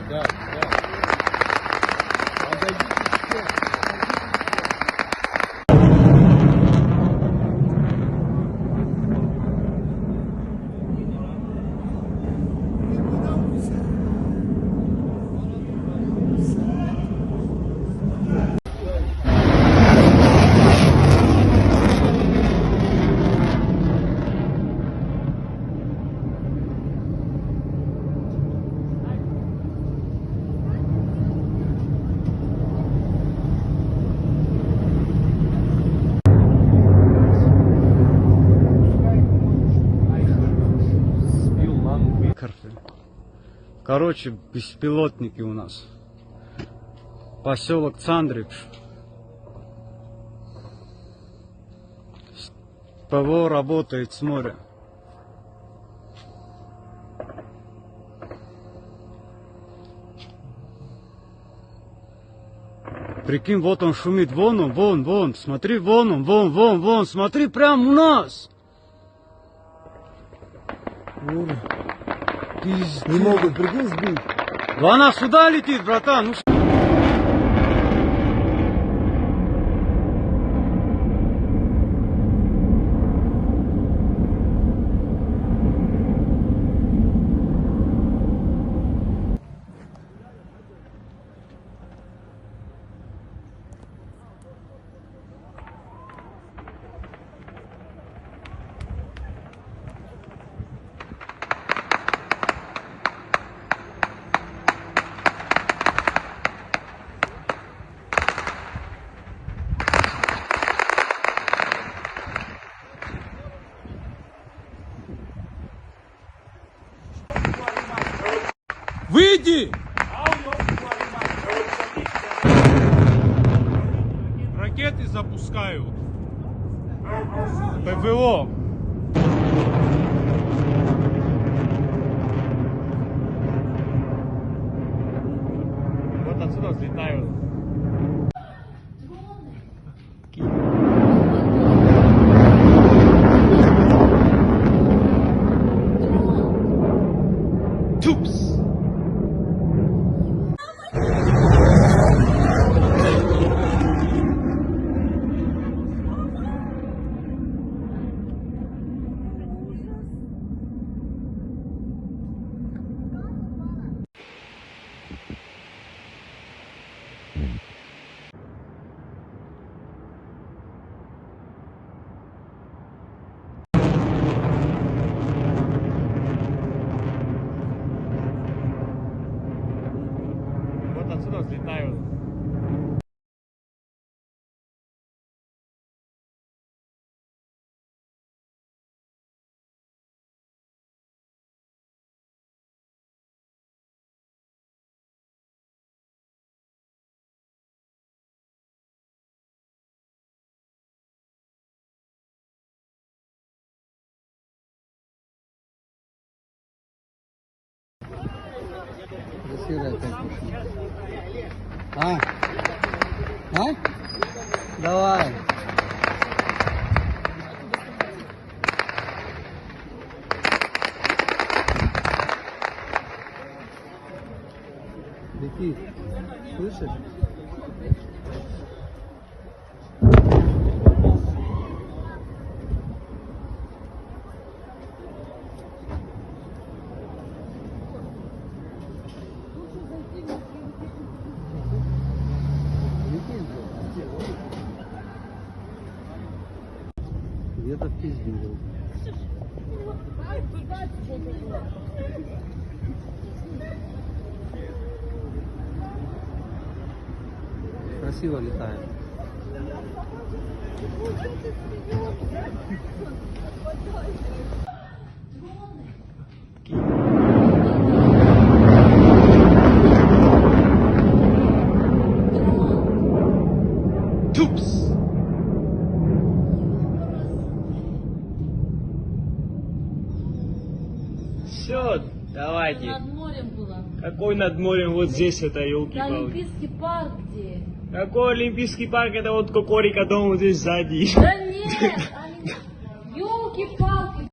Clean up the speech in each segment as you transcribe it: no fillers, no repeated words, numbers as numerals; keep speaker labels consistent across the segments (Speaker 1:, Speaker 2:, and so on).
Speaker 1: Да, да. Отойдите все.
Speaker 2: Короче, беспилотники у нас. Поселок Цандрич. ПВО работает с моря. Прикинь, вот он шумит, вон он, вон, смотри, вон он, вон, смотри, прям у нас. Пиздец.
Speaker 1: Не могут, прикинь, сбить.
Speaker 2: Да она сюда летит, братан. Ну, выйди! Ракеты запускают. ПВО. Вот отсюда взлетают. Тупс! Вот отсюда взлетают.
Speaker 1: Красивая такая. А? Давай. Летит. Слышишь? Где-то в пизде был. Красиво летает.
Speaker 2: Тупс! Все, давайте.
Speaker 3: Над морем было.
Speaker 2: Какой над морем? Вот здесь это,
Speaker 3: Да,
Speaker 2: елки-палки.
Speaker 3: Олимпийский парк где?
Speaker 2: Какой Олимпийский парк? Это вот Кокорика дом вот здесь сзади.
Speaker 3: Да нет, елки-палки.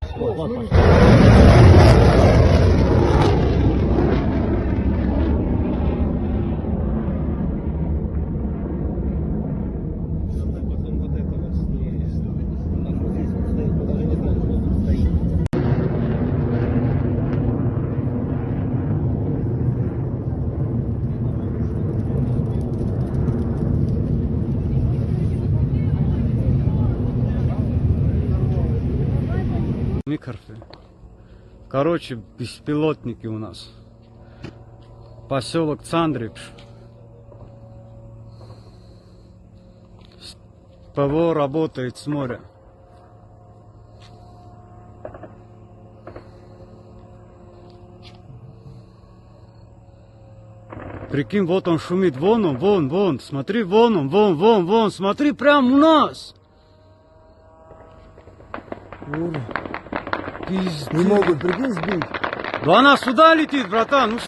Speaker 2: Короче, беспилотники у нас. Поселок Цандрипш. ПВО работает с моря. Прикинь, вот он шумит, вон он, вон, смотри, вон он, вон, смотри, прям у нас.
Speaker 1: Ура.
Speaker 2: Пиздец.
Speaker 1: Не могут, прикинь, сбить.
Speaker 2: Да она сюда летит, братан, ну